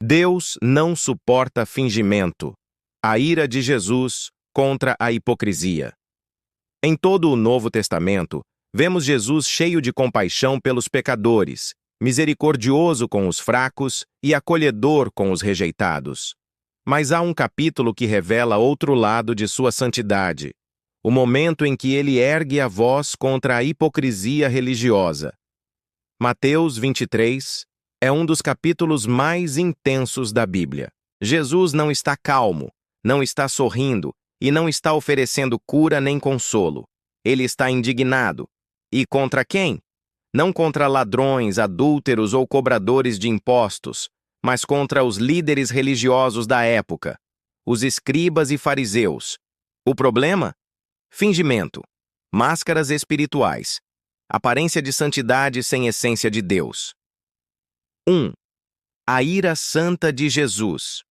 Deus não suporta fingimento. A ira de Jesus contra a hipocrisia. Em todo o Novo Testamento, vemos Jesus cheio de compaixão pelos pecadores, misericordioso com os fracos e acolhedor com os rejeitados. Mas há um capítulo que revela outro lado de sua santidade, o momento em que ele ergue a voz contra a hipocrisia religiosa. Mateus 23 é um dos capítulos mais intensos da Bíblia. Jesus não está calmo, não está sorrindo e não está oferecendo cura nem consolo. Ele está indignado. E contra quem? Não contra ladrões, adúlteros ou cobradores de impostos, mas contra os líderes religiosos da época, os escribas e fariseus. O problema? Fingimento, máscaras espirituais, aparência de santidade sem essência de Deus. 1. A ira santa de Jesus.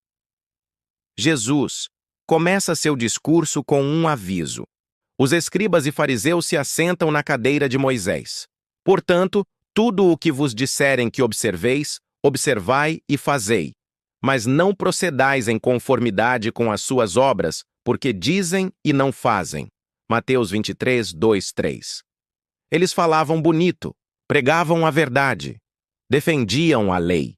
Jesus começa seu discurso com um aviso. Os escribas e fariseus se assentam na cadeira de Moisés. Portanto, tudo o que vos disserem que observeis, observai e fazei. Mas não procedais em conformidade com as suas obras, porque dizem e não fazem. Mateus 23, 2, 3. Eles falavam bonito, pregavam a verdade, defendiam a lei,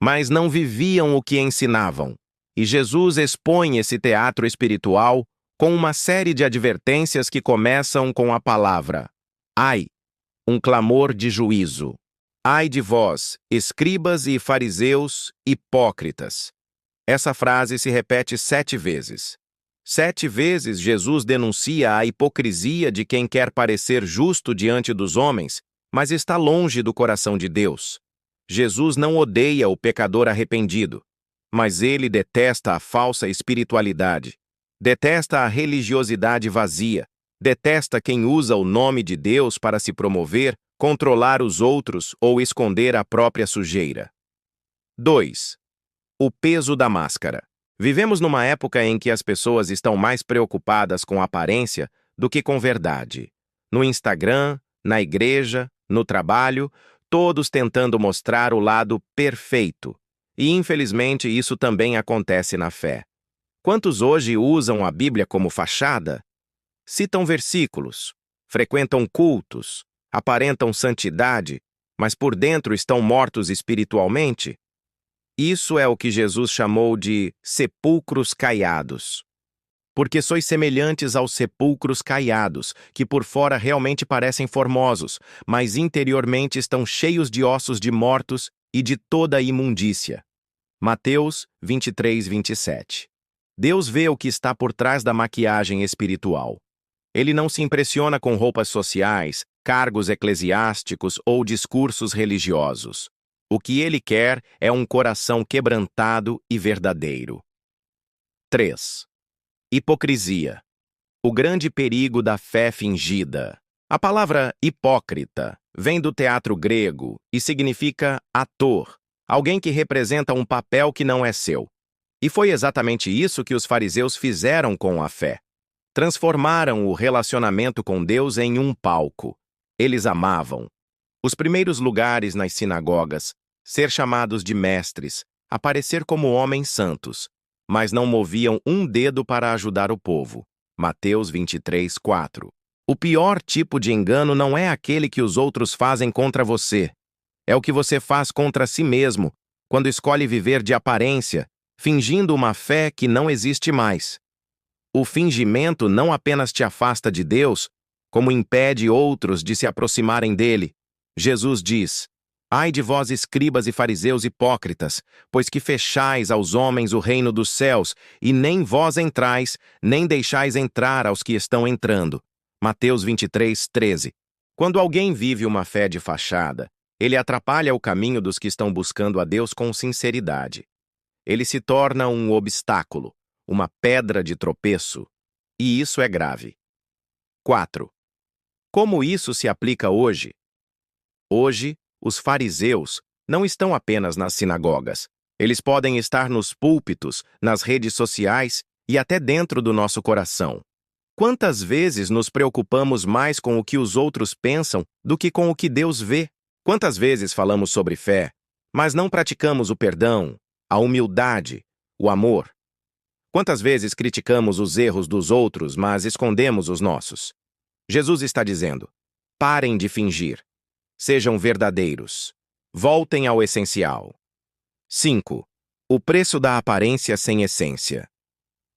mas não viviam o que ensinavam. E Jesus expõe esse teatro espiritual com uma série de advertências que começam com a palavra ai, um clamor de juízo. Ai de vós, escribas e fariseus, hipócritas. Essa frase se repete 7 vezes. 7 vezes Jesus denuncia a hipocrisia de quem quer parecer justo diante dos homens, mas está longe do coração de Deus. Jesus não odeia o pecador arrependido, mas ele detesta a falsa espiritualidade, detesta a religiosidade vazia, detesta quem usa o nome de Deus para se promover, controlar os outros ou esconder a própria sujeira. 2. O peso da máscara. Vivemos numa época em que as pessoas estão mais preocupadas com aparência do que com verdade. No Instagram, na igreja, no trabalho, todos tentando mostrar o lado perfeito. E, infelizmente, isso também acontece na fé. Quantos hoje usam a Bíblia como fachada? Citam versículos, frequentam cultos, aparentam santidade, mas por dentro estão mortos espiritualmente? Isso é o que Jesus chamou de sepulcros caiados. Porque sois semelhantes aos sepulcros caiados, que por fora realmente parecem formosos, mas interiormente estão cheios de ossos de mortos e de toda a imundícia. Mateus 23, 27. Deus vê o que está por trás da maquiagem espiritual. Ele não se impressiona com roupas sociais, cargos eclesiásticos ou discursos religiosos. O que ele quer é um coração quebrantado e verdadeiro. 3. Hipocrisia. O grande perigo da fé fingida. A palavra hipócrita vem do teatro grego e significa ator, alguém que representa um papel que não é seu. E foi exatamente isso que os fariseus fizeram com a fé. Transformaram o relacionamento com Deus em um palco. Eles amavam os primeiros lugares nas sinagogas, ser chamados de mestres, aparecer como homens santos, mas não moviam um dedo para ajudar o povo. Mateus 23, 4. O pior tipo de engano não é aquele que os outros fazem contra você. É o que você faz contra si mesmo, quando escolhe viver de aparência, fingindo uma fé que não existe mais. O fingimento não apenas te afasta de Deus, como impede outros de se aproximarem dele. Jesus diz: ai de vós, escribas e fariseus hipócritas, pois que fechais aos homens o reino dos céus, e nem vós entrais, nem deixais entrar aos que estão entrando. Mateus 23, 13. Quando alguém vive uma fé de fachada, ele atrapalha o caminho dos que estão buscando a Deus com sinceridade. Ele se torna um obstáculo, uma pedra de tropeço, e isso é grave. 4. Como isso se aplica hoje? Hoje, os fariseus não estão apenas nas sinagogas. Eles podem estar nos púlpitos, nas redes sociais e até dentro do nosso coração. Quantas vezes nos preocupamos mais com o que os outros pensam do que com o que Deus vê? Quantas vezes falamos sobre fé, mas não praticamos o perdão, a humildade, o amor. Quantas vezes criticamos os erros dos outros, mas escondemos os nossos? Jesus está dizendo: parem de fingir. Sejam verdadeiros. Voltem ao essencial. 5. O preço da aparência sem essência.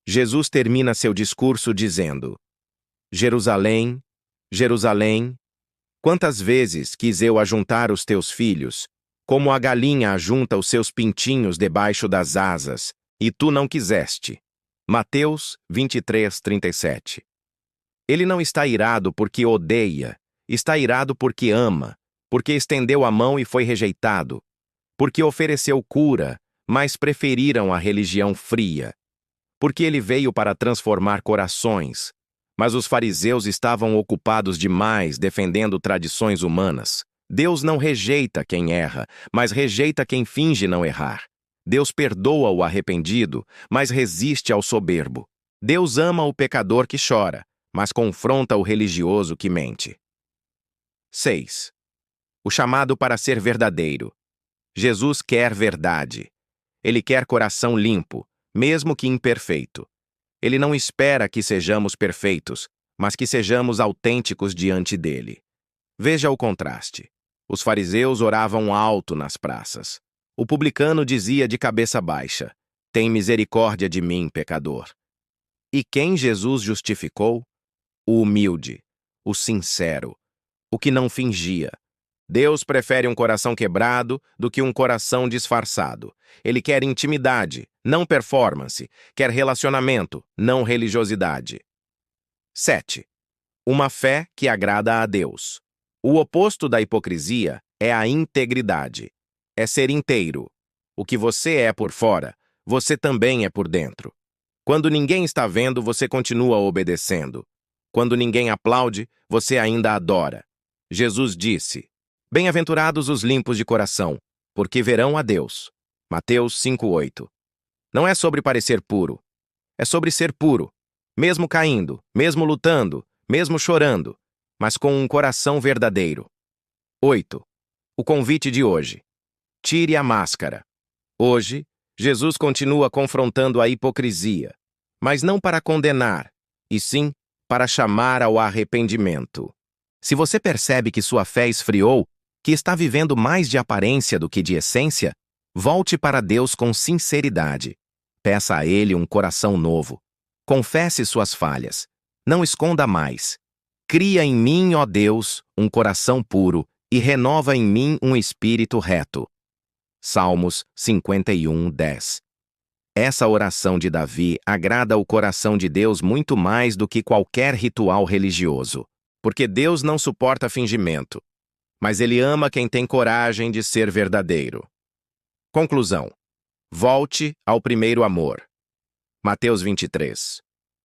Jesus termina seu discurso dizendo: Jerusalém, Jerusalém, quantas vezes quis eu ajuntar os teus filhos, como a galinha ajunta os seus pintinhos debaixo das asas, e tu não quiseste. Mateus 23:37. Ele não está irado porque odeia, está irado porque ama, porque estendeu a mão e foi rejeitado, porque ofereceu cura, mas preferiram a religião fria, porque ele veio para transformar corações, mas os fariseus estavam ocupados demais defendendo tradições humanas. Deus não rejeita quem erra, mas rejeita quem finge não errar. Deus perdoa o arrependido, mas resiste ao soberbo. Deus ama o pecador que chora, mas confronta o religioso que mente. 6. O chamado para ser verdadeiro. Jesus quer verdade. Ele quer coração limpo, mesmo que imperfeito. Ele não espera que sejamos perfeitos, mas que sejamos autênticos diante dele. Veja o contraste. Os fariseus oravam alto nas praças. O publicano dizia de cabeça baixa: tem misericórdia de mim, pecador. E quem Jesus justificou? O humilde, o sincero, o que não fingia. Deus prefere um coração quebrado do que um coração disfarçado. Ele quer intimidade, não performance. Quer relacionamento, não religiosidade. 7. Uma fé que agrada a Deus. O oposto da hipocrisia é a integridade. É ser inteiro. O que você é por fora, você também é por dentro. Quando ninguém está vendo, você continua obedecendo. Quando ninguém aplaude, você ainda adora. Jesus disse: bem-aventurados os limpos de coração, porque verão a Deus. Mateus 5:8. Não é sobre parecer puro. É sobre ser puro, mesmo caindo, mesmo lutando, mesmo chorando, mas com um coração verdadeiro. 8. O convite de hoje. Tire a máscara. Hoje, Jesus continua confrontando a hipocrisia, mas não para condenar, e sim para chamar ao arrependimento. Se você percebe que sua fé esfriou, que está vivendo mais de aparência do que de essência, volte para Deus com sinceridade. Peça a Ele um coração novo. Confesse suas falhas. Não esconda mais. Cria em mim, ó Deus, um coração puro e renova em mim um espírito reto. Salmos 51:10. Essa oração de Davi agrada o coração de Deus muito mais do que qualquer ritual religioso, porque Deus não suporta fingimento, mas Ele ama quem tem coragem de ser verdadeiro. Conclusão. Volte ao primeiro amor. Mateus 23.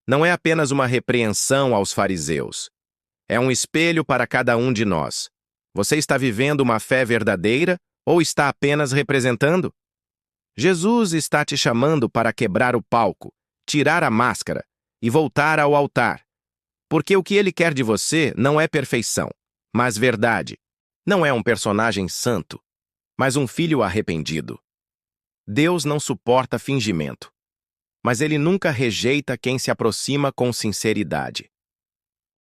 Não é apenas uma repreensão aos fariseus. É um espelho para cada um de nós. Você está vivendo uma fé verdadeira ou está apenas representando? Jesus está te chamando para quebrar o palco, tirar a máscara e voltar ao altar. Porque o que Ele quer de você não é perfeição, mas verdade. Não é um personagem santo, mas um filho arrependido. Deus não suporta fingimento, mas Ele nunca rejeita quem se aproxima com sinceridade.